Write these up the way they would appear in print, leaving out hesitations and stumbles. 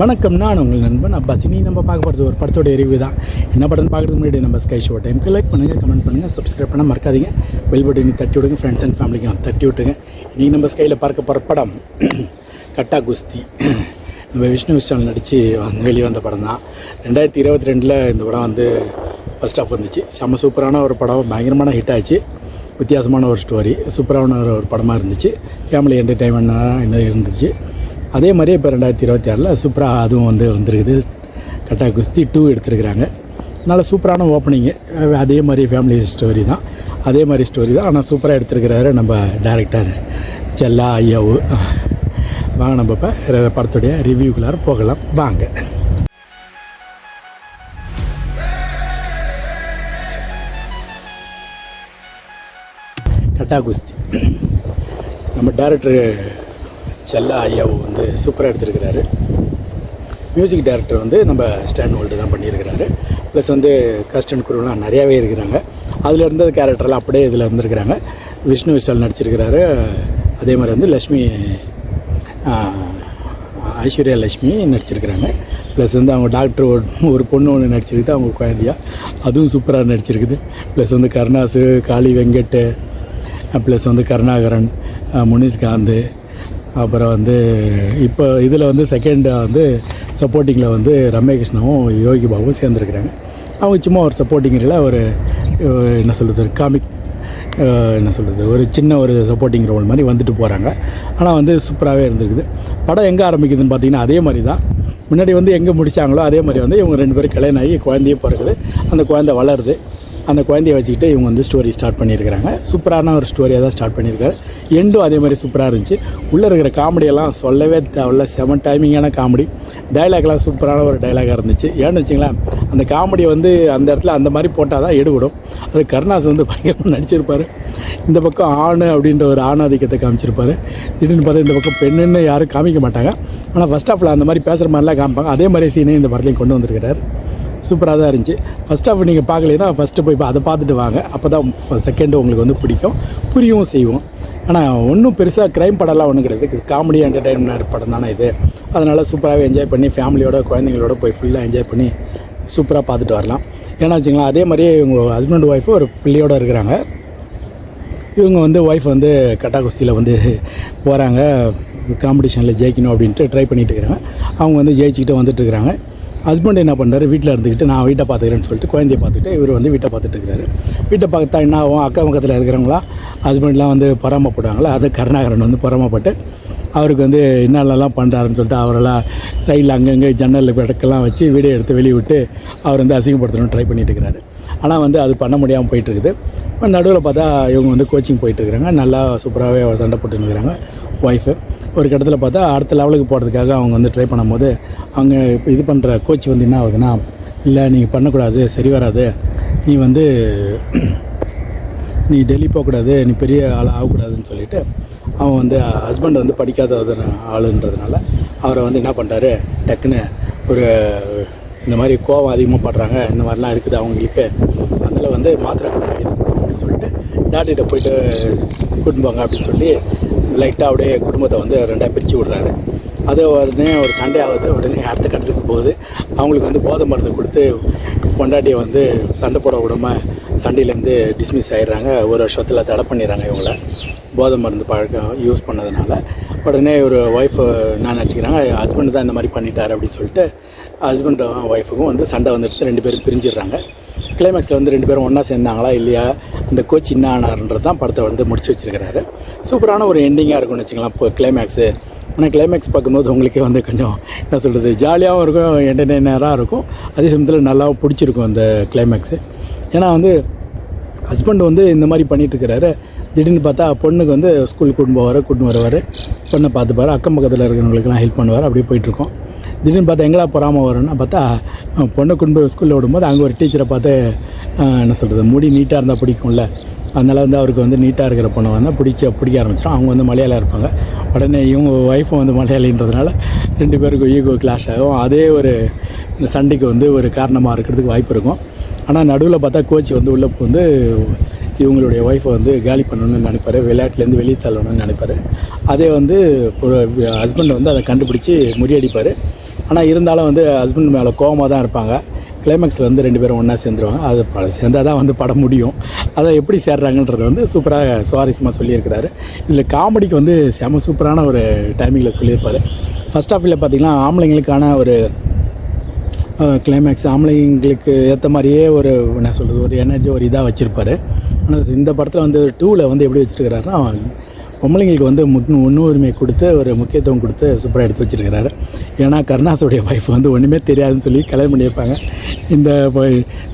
வணக்கம், நான் உங்கள் நண்பன் அப்பாஸ். இனி நம்ம பார்க்க போகிறது ஒரு படத்தோட ரிவ்யூ தான். என்ன படம்னு பார்க்குறதுக்கு முன்னாடி நம்ம ஸ்கை ஷோ டைமுக்கு லைக் பண்ணுங்கள், கமெண்ட் பண்ணுங்கள், சப்ஸ்கிரைப் பண்ண மறக்காதீங்க. பெல் பட்டனை தட்டி விடுங்க, ஃப்ரெண்ட்ஸ் அண்ட் ஃபேமிலிக்கும் தட்டி விட்டுங்க. இன்றைக்கி நம்ம ஸ்கையில் பார்க்க போகிற படம் கட்டா குஸ்தி. நம்ம விஷ்ணு விஷால் நடித்து வெளியே வந்த படம் தான். 2022 இந்த படம் வந்து ஃபஸ்ட் ஆஃப் வந்துச்சு. செம்ம சூப்பரான ஒரு படம், பயங்கரமான ஹிட் ஆச்சு. வித்தியாசமான ஒரு ஸ்டோரி, சூப்பரான ஒரு படமாக இருந்துச்சு. ஃபேமிலி என்டர்டைன்மெண்ட்டாக இன்னும் இருந்துச்சு. அதே மாதிரி இப்போ 2026 சூப்பராக அதுவும் வந்துருக்குது. கட்டா குஸ்தி 2 எடுத்துருக்குறாங்க. நல்ல சூப்பரான ஓப்பனிங்கு. அதே மாதிரி ஃபேமிலி ஸ்டோரி தான், அதே மாதிரி ஸ்டோரி தான். ஆனால் சூப்பராக எடுத்துருக்கிறாரு நம்ம டைரக்டர் செல்லா ஐயாவு. வாங்க நம்ம இப்போ படத்துடைய ரிவ்யூக்குள்ளார போகலாம் வாங்க. கட்டா குஸ்தி நம்ம டைரக்டர் செல்லா ஐயாவு சூப்பராக எடுத்துருக்கிறாரு. மியூசிக் டைரக்டர் நம்ம ஸ்டாண்ட் ஹோல்டு தான் பண்ணியிருக்கிறாரு. ப்ளஸ் கஸ்ட் அண்ட் குரூலாம் நிறையாவே இருக்கிறாங்க. அதில் இருந்தது கேரக்டர்லாம் அப்படியே இதில் இருந்திருக்கிறாங்க. விஷ்ணு விஷால் நடிச்சிருக்கிறாரு. அதே மாதிரி லக்ஷ்மி ஐஸ்வர்யா லக்ஷ்மி நடிச்சிருக்கிறாங்க. ப்ளஸ் அவங்க டாக்டர் ஒரு பொண்ணு ஒன்று நடிச்சிருக்குது, அவங்க குழந்தையா, அதுவும் சூப்பராக நடிச்சிருக்குது. ப்ளஸ் கருணாசு, காளி வெங்கட், ப்ளஸ் கருணாகரன், முனிஷ்காந்த், அப்புறம் இப்போ இதில் செகண்டாக சப்போர்ட்டிங்கில் ரம்யகிருஷ்ணாவும் யோகி பாபுவும் சேர்ந்துருக்குறாங்க. அவங்க சும்மா ஒரு சப்போர்ட்டிங்கில் ஒரு என்ன சொல்கிறது, காமிக் என்ன சொல்கிறது, ஒரு சின்ன ஒரு சப்போர்ட்டிங் ரோல் மாதிரி வந்துட்டு போகிறாங்க. ஆனால் சூப்பராகவே இருந்திருக்குது. படம் எங்கே ஆரம்பிக்குதுன்னு பார்த்தீங்கன்னா அதே மாதிரி தான். முன்னாடி எங்கே முடித்தாங்களோ அதே மாதிரி இவங்க 2 பேரும் கல்யாணம் ஆகி குழந்தையே பிறகுது. அந்த குழந்தை வளருது. அந்த குழந்தைய வச்சுக்கிட்டு இவங்க ஸ்டோரி ஸ்டார்ட் பண்ணியிருக்கிறாங்க. சூப்பரான ஒரு ஸ்டோரியாக தான் ஸ்டார்ட் பண்ணியிருக்காரு. எண்டும் அதே மாதிரி சூப்பராக இருந்துச்சு. உள்ளே இருக்கிற காமெடியெல்லாம் சொல்லவே தேவையில்ல. 7 டைமிங்கான காமெடி. டைலாக்லாம் சூப்பரான ஒரு டைலாகாக இருந்துச்சு. ஏன்னு வச்சிங்களேன், அந்த காமெடி அந்த இடத்துல அந்த மாதிரி போட்டால் தான் எடுவிடும். அது கருணாஸ் பயங்கரமாக நடிச்சிருப்பார். இந்த பக்கம் ஆண் அப்படின்ற ஒரு ஆணாதிக்கத்தை காமிச்சிருப்பார். திடீர்னு பார்த்தா இந்த பக்கம் பெண்ணுன்னு யாரும் காமிக்க மாட்டாங்க. ஆனால் ஃபஸ்ட் ஆஃபில் அந்த மாதிரி பேசுகிற மாதிரிலாம் காமிப்பாங்க. அதே மாதிரி சீனே இந்த படத்தையும் கொண்டு வந்திருக்கிறார். சூப்பராக தான் இருந்துச்சு. ஃபஸ்ட் ஆஃப் நீங்கள் பார்க்கலைன்னா ஃபஸ்ட்டு போய் அதை பார்த்துட்டு வாங்க. அப்போ தான் செகண்டு உங்களுக்கு பிடிக்கும், புரியவும் செய்வோம். ஆனால் ஒன்றும் பெருசாக க்ரைம் படம்லாம் ஒன்றும் கிடையாது. காமெடி என்டர்டைன்மெண்ட் படம் தானே இது. அதனால் சூப்பராகவே என்ஜாய் பண்ணி ஃபேமிலியோட குழந்தைங்களோட போய் ஃபுல்லாக என்ஜாய் பண்ணி சூப்பராக பார்த்துட்டு வரலாம். ஏன்னா வச்சுங்களேன், அதே மாதிரியே இவங்க ஹஸ்பண்ட் ஒய்ஃபு ஒரு பிள்ளையோடு இருக்கிறாங்க. இவங்க ஒய்ஃப் கட்டா குஸ்தியில் போகிறாங்க, காம்படிஷனில் ஜெயிக்கணும் அப்படின்ட்டு ட்ரை பண்ணிகிட்டு இருக்கிறாங்க. அவங்க ஜெயிச்சுக்கிட்டு வந்துட்டுருக்குறாங்க. ஹஸ்பண்ட் என்ன பண்ணுறாரு, வீட்டில் இருந்துக்கிட்டு நான் வீட்டை பார்த்துக்கிறேன்னு சொல்லிட்டு குழந்தைய பார்த்துட்டு இவர் வீட்டை பார்த்துட்டு இருக்கிறாரு. வீட்டை பார்த்தா என்ன ஆகும், அக்கம் பக்கத்தில் இருக்கிறவங்களாம் ஹஸ்பண்ட்லாம் பொறாமப்படுவாங்களா. அது கருணாகரன் பொறாமப்பட்டு அவருக்கு என்னென்னலாம் பண்ணுறாருன்னு சொல்லிட்டு அவரெல்லாம் சைடில் அங்கங்கே ஜன்னலில் இடக்கெல்லாம் வச்சு வீடியோ எடுத்து வெளியே விட்டு அவர் அசிங்கப்படுத்தணும்னு ட்ரை பண்ணிட்டு இருக்கிறாரு. ஆனால் அது பண்ண முடியாமல் போயிட்டுருக்குது. இப்போ நடுவில் பார்த்தா இவங்க கோச்சிங் போயிட்டுருக்குறாங்க. நல்லா சூப்பராகவே சண்டை போட்டுருக்குறாங்க ஒய்ஃபு. ஒரு கட்டத்தில் பார்த்தா அடுத்த லெவலுக்கு போகிறதுக்காக அவங்க ட்ரை பண்ணும்போது அவங்க இப்போ இது பண்ணுற கோச் என்ன ஆகுதுன்னா, இல்லை நீங்கள் பண்ணக்கூடாது, சரி வராது, நீ டெல்லி போகக்கூடாது, நீ பெரிய ஆள் ஆகக்கூடாதுன்னு சொல்லிவிட்டு அவன் ஹஸ்பண்ட் படிக்காத ஆளுன்றதுனால அவரை என்ன பண்ணுறாரு, டக்குன்னு ஒரு இந்த மாதிரி கோவம் அதிகமாக படுறாங்க, இந்த மாதிரிலாம் இருக்குது அவங்களுக்கு, அதில் மாத்திரை அப்படின்னு சொல்லிட்டு டாக்டர்கிட்ட போயிட்டு கூட்டின்னு போங்க அப்படின்னு சொல்லி லைட்டாக அப்படியே குடும்பத்தை 2ஆக பிரித்து விட்றாரு. அது உடனே ஒரு சண்டே ஆகுது. உடனே அடுத்த கட்டத்துக்கு போகுது. அவங்களுக்கு போதை மருந்து கொடுத்து பொண்டாட்டியை சண்டை போட விடாமல் சண்டையிலேருந்து டிஸ்மிஸ் ஆகிடுறாங்க. ஒரு வருஷத்தில் தடை பண்ணிடுறாங்க இவங்கள, போதை மருந்து பழக்கம் யூஸ் பண்ணதுனால. உடனே ஒரு ஒய்ஃபு நான் நினச்சிக்கிறாங்க, ஹஸ்பண்டு தான் இந்த மாதிரி பண்ணிட்டார் அப்படின்னு சொல்லிட்டு ஹஸ்பண்டும் ஒய்ஃபுக்கும் சண்டை 2 பேரும் பிரிஞ்சிடுறாங்க. கிளைமேக்ஸில் 2 பேரும் ஒன்றா சேர்ந்தாங்களா இல்லையா, அந்த கோச் என்ன ஆனார்ன்றது தான் படத்தை முடிச்சு வச்சுருக்கிறாரு. சூப்பரான ஒரு எண்டிங்காக இருக்கும்னு வச்சுக்கலாம் இப்போ கிளைமேக்ஸு. ஆனால் கிளைமேக்ஸ் பார்க்கும்போது உங்களுக்கே கொஞ்சம் என்ன சொல்கிறது, ஜாலியாகவும் இருக்கும், என்டர்டெய்னராக இருக்கும், அதே சமயத்தில் நல்லாவும் பிடிச்சிருக்கும் அந்த கிளைமேக்ஸு. ஏன்னா ஹஸ்பண்ட் இந்த மாதிரி பண்ணிகிட்ருக்கிறாரு. திடீர்னு பார்த்தா பொண்ணுக்கு ஸ்கூலுக்கு கூட்டின்னு வருவார், பொண்ணை பார்த்துப்பார், அக்கம் பக்கத்தில் இருக்கிறவங்களுக்கெல்லாம் ஹெல்ப் பண்ணுவார். அப்படியே போயிட்டுருக்கோம். திடீர்னு பார்த்தா எங்கடா பொறாமல் வரும்னா பார்த்தா பொண்ணை கொண்டு போய் ஸ்கூலில் விடும்போது அங்கே ஒரு டீச்சரை பார்த்து என்ன சொல்கிறது, முடி நீட்டாக இருந்தால் பிடிக்கும்ல, அதனால் அவருக்கு நீட்டாக இருக்கிற பொண்ணை பிடிக்க ஆரம்பிச்சிடும். அவங்க மலையாளியாக இருப்பாங்க. உடனே இவங்க ஒய்ஃபும் மலையாளின்றதுனால 2 பேருக்கும் ஈகோ கிளாஷ் ஆகும். அதே ஒரு சண்டைக்கு ஒரு காரணமாக இருக்கிறதுக்கு வாய்ப்பு இருக்கும். ஆனால் நடுவில் பார்த்தா கோச் உள்ளே இவங்களுடைய ஒய்ஃபை காலி பண்ணணும்னு நினைப்பார், விளையாட்டுலேருந்து வெளியே தள்ளணும்னு நினைப்பார். அதே ஹஸ்பண்ட் அதை கண்டுபிடிச்சி முறியடிப்பார். ஆனால் இருந்தாலும் வந்து ஹஸ்பண்ட் மேலே கோவமாக தான் இருப்பாங்க. கிளைமேக்ஸில் வந்து 2 பேரும் ஒன்றா சேர்ந்துருவாங்க. அது சேர்ந்தால் தான் வந்து படம் முடியும். அதை எப்படி சேர்றாங்கன்றது வந்து சூப்பராக சுவாரஸ்யமாக சொல்லியிருக்கிறாரு. இதில் காமெடிக்கு வந்து செம சூப்பரான ஒரு டைமிங்கில் சொல்லியிருப்பார். ஃபஸ்ட் ஹாஃபில் பார்த்திங்கன்னா ஆம்பளைங்களுக்கான ஒரு கிளைமேக்ஸ் ஆம்பளைங்களுக்கு ஏற்ற மாதிரியே ஒரு என்ன சொல்கிறது ஒரு எனர்ஜி ஒரு இதாக வச்சுருப்பார். ஆனால் இந்த படத்தில் வந்து 2ல் வந்து எப்படி வச்சுருக்கிறாருன்னா பொம்பளைங்களுக்கு வந்து முன்னுரிமை கொடுத்து ஒரு முக்கியத்துவம் கொடுத்து சூப்பராக எடுத்து வச்சுருக்கிறாரு. ஏன்னா கருணாஸோடைய ஒய்ஃப் வந்து ஒன்றுமே தெரியாதுன்னு சொல்லி கல்யாணம் பண்ணியிருப்பாங்க. இந்த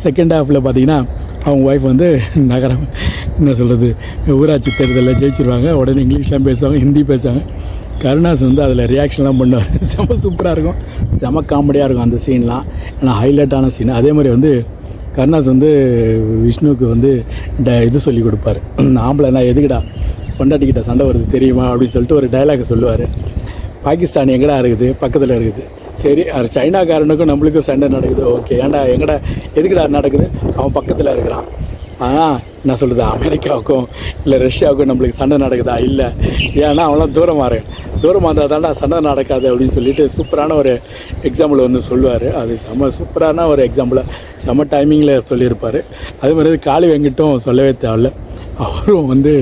செகண்ட் ஹாஃபில் பார்த்திங்கன்னா அவங்க ஒய்ஃப் வந்து நகரம் என்ன சொல்கிறது ஊராட்சி தேர்தலில் ஜெயிச்சிருவாங்க. உடனே இங்கிலீஷ்லாம் பேசுவாங்க, ஹிந்தி பேசுவாங்க. கருணாஸ் வந்து அதில் ரியாக்ஷன்லாம் பண்ணுவார். செம சூப்பராக இருக்கும், செம காமெடியாக இருக்கும் அந்த சீன்லாம். ஏன்னா ஹைலைட்டான சீன். அதே மாதிரி வந்து கருணாஸ் வந்து விஷ்ணுவுக்கு வந்து இது சொல்லி கொடுப்பார். ஆம்பளைனா எதுக்குடா பொண்டாட்டிக்கிட்ட சண்டை வருது தெரியுமா அப்படின்னு சொல்லிட்டு ஒரு டைலாக் சொல்லுவார். பாகிஸ்தான் எங்கடா இருக்குது, பக்கத்தில் இருக்குது. சரி அது சைனாக்காரனுக்கும் நம்மளுக்கும் சண்டை நடக்குது. ஓகே ஏன்டா எங்கடா எதுக்குடா நடக்குது, அவன் பக்கத்தில் இருக்கிறான். ஆனால் என்ன சொல்கிறது அமெரிக்காவுக்கும் இல்லை ரஷ்யாவுக்கும் நம்மளுக்கு சண்டை நடக்குதா, இல்லை ஏன்னா அவன்லாம் தூரமாக இருந்தால் தாண்டா சண்டை நடக்காது அப்படின்னு சொல்லிட்டு சூப்பரான ஒரு எக்ஸாம்பிள் வந்து சொல்லுவார். அது சூப்பரான ஒரு எக்ஸாம்பிளை செம்ம டைமிங்கில் சொல்லியிருப்பார். அதே மாதிரி காளி வெங்கட்டும் சொல்லவே தேவையில்ல. அவரும் வந்து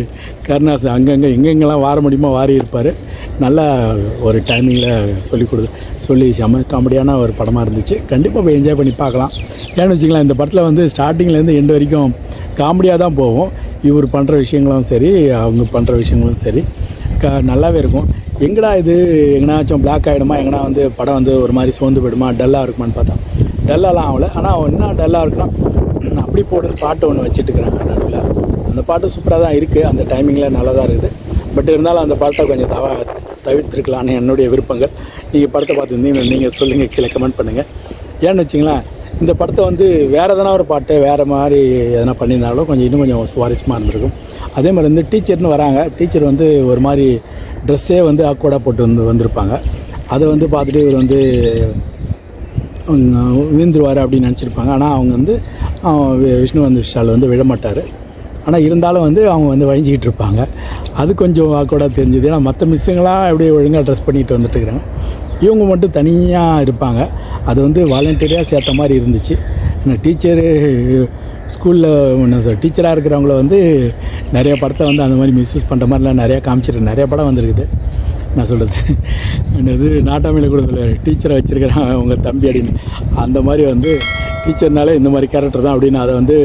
கருணாஸ் அங்கங்கே எங்கெங்கெல்லாம் வார முடியுமோ வாரி இருப்பார். நல்லா ஒரு டைமிங்கில் சொல்லி செம்ம காமெடியான ஒரு படமாக இருந்துச்சு. கண்டிப்பாக போய் என்ஜாய் பண்ணி பார்க்கலாம். ஏன்னு வச்சுக்கலாம் இந்த படத்தில் வந்து ஸ்டார்டிங்லேருந்து எண்டு வரைக்கும் காமெடியாக தான் போகும். இவர் பண்ணுற விஷயங்களும் சரி அவங்க பண்ணுற விஷயங்களும் சரி நல்லாவே இருக்கும். எங்கடா இது எங்கனாச்சும் பிளாக் ஆகிடுமா, எங்கன்னா வந்து படம் வந்து ஒரு மாதிரி சோர்ந்து போயிடுமா, டல்லாக இருக்குமான்னு பார்த்தா டல்லாலாம் ஆகலை. ஆனால் என்ன டல்லாக இருக்குன்னா அப்படி போட்டு பாட்டு ஒன்று வச்சுட்டுருக்குறாங்க நடுவில். அந்த பாட்டு சூப்பராக தான் இருக்குது, அந்த டைமிங்கில் நல்லா தான் இருக்குது. பட் இருந்தாலும் அந்த பாட்டை கொஞ்சம் தவிர்த்துருக்கலான்னு என்னுடைய விருப்பங்கள். நீங்கள் படத்தை பார்த்துருந்தீங்க நீங்கள் சொல்லுங்கள், கீழே கமெண்ட் பண்ணுங்கள். ஏன்னு வச்சிங்களேன் இந்த படத்தை வந்து வேறு எதனா ஒரு பாட்டு வேறு மாதிரி எதனா பண்ணியிருந்தாலும் இன்னும் கொஞ்சம் சுவாரஸ்யமாக இருந்திருக்கும். அதே மாதிரி வந்து டீச்சர்னு வராங்க. டீச்சர் வந்து ஒரு மாதிரி ட்ரெஸ்ஸே வந்து ஆக்வர்டாக போட்டு வந்திருப்பாங்க. அதை வந்து பார்த்துட்டு இவர் வந்து வீழ்ந்துருவார் அப்படின்னு நினச்சிருப்பாங்க. ஆனால் அவங்க வந்து விஷ்ணு வந்து விஷால் வந்து விழமாட்டார். ஆனால் இருந்தாலும் வந்து அவங்க வந்து வழிஞ்சிக்கிட்டு இருப்பாங்க. அது கொஞ்சம் ஆக்வர்டாக தெரிஞ்சுது. ஏன்னா மற்ற மிஸ்ஸுங்களாம் எப்படி ஒழுங்காக ட்ரெஸ் பண்ணிட்டு வந்துட்டுருக்குறாங்க, இவங்க மட்டும் தனியாக இருப்பாங்க. அது வந்து வாலண்டியராக சேர்த்த மாதிரி இருந்துச்சு. டீச்சரு ஸ்கூலில் டீச்சராக இருக்கிறவங்கள வந்து நிறைய படத்தில் வந்து அந்த மாதிரி மிஸ்யூஸ் பண்ணுற மாதிரிலாம் நிறையா காமிச்சிருக்கு. நிறைய படம் வந்துருக்குது. நான் சொல்கிறது என்னது நாட்டாமையில் கூட சொல்ல டீச்சரை வச்சுருக்கிறான் உங்கள் தம்பி அப்படின்னு. அந்த மாதிரி வந்து டீச்சர்னாலே இந்த மாதிரி கேரக்டர் தான் அப்படின்னு அதை வந்து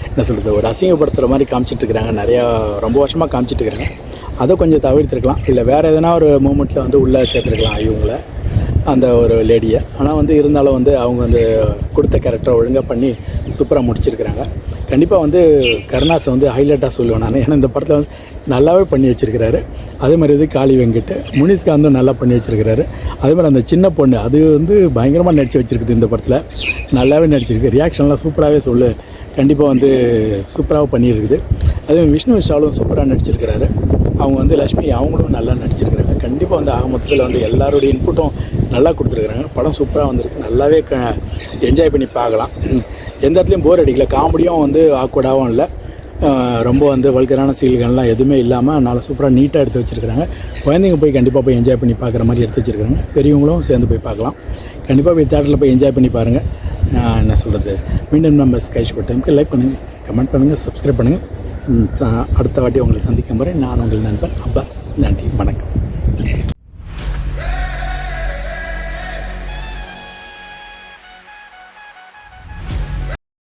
என்ன சொல்கிறது ஒரு அசிங்கப்படுத்துகிற மாதிரி காமிச்சிட்ருக்குறாங்க. நிறையா ரொம்ப வருஷமாக காமிச்சிட்ருக்குறாங்க. அதை கொஞ்சம் தவிர்த்துருக்கலாம். இல்லை வேறு எதனா ஒரு மூமெண்ட்டில் வந்து உள்ளே சேர்த்துருக்கலாம் இவங்கள அந்த ஒரு லேடியை. ஆனால் வந்து இருந்தாலும் வந்து அவங்க வந்து கொடுத்த கேரக்டரை ஒழுங்காக பண்ணி சூப்பராக முடிச்சிருக்கிறாங்க. கண்டிப்பாக வந்து கருணாஸை வந்து ஹைலைட்டாக சொல்லுவேன் நான். ஏன்னா இந்த படத்தில் வந்து நல்லாவே பண்ணி வச்சுருக்கிறாரு. அதே மாதிரி இது காளி வெங்கட், முனிஸ்காந்தும் நல்லா பண்ணி வச்சுருக்கிறாரு. அதே மாதிரி அந்த சின்ன பொண்ணு அது வந்து பயங்கரமாக நடித்து வச்சுருக்குது. இந்த படத்தில் நல்லாவே நடிச்சிருக்கு. ரியாக்ஷன்லாம் சூப்பராகவே கண்டிப்பாக வந்து சூப்பராக பண்ணியிருக்குது. அதே விஷ்ணு விஷாலும் சூப்பராக நடிச்சிருக்கிறாரு. அவங்க வந்து லக்ஷ்மி அவங்களும் நல்லா நடிச்சிருக்கிறாங்க. கண்டிப்பாக வந்து ஆக மொத்தத்தில் வந்து எல்லாருடைய இன்புட்டும் நல்லா கொடுத்துருக்குறாங்க. படம் சூப்பராக வந்திருக்கு. நல்லாவே என்ஜாய் பண்ணி பார்க்கலாம். எந்த இடத்துலையும் போர் அடிக்கல. காமெடியும் வந்து ஆக்வர்டாகவும் இல்லை, ரொம்ப வந்து வல்கரான சீல்கள்லாம் எதுவுமே இல்லாமல் அதனால் சூப்பராக நீட்டாக எடுத்து வச்சுருக்கிறாங்க. குழந்தைங்க போய் கண்டிப்பாக போய் என்ஜாய் பண்ணி பார்க்குற மாதிரி எடுத்து வச்சுருக்காங்க. பெரியவங்களும் சேர்ந்து போய் பார்க்கலாம். கண்டிப்பாக போய் தேட்டரில் போய் என்ஜாய் பண்ணி பாருங்கள். என்ன சொல்கிறது மீண்டும் நம்ம ஸ்கை ஷோ டைமுக்கு லைக் பண்ணுங்கள், கமெண்ட் பண்ணுங்கள், சப்ஸ்கிரைப் பண்ணுங்கள். அடுத்த வாட்டி உங்களை சந்திக்கும் வரை நான் உங்கள் நண்பன் அப்பாஸ். நன்றி, வணக்கம்.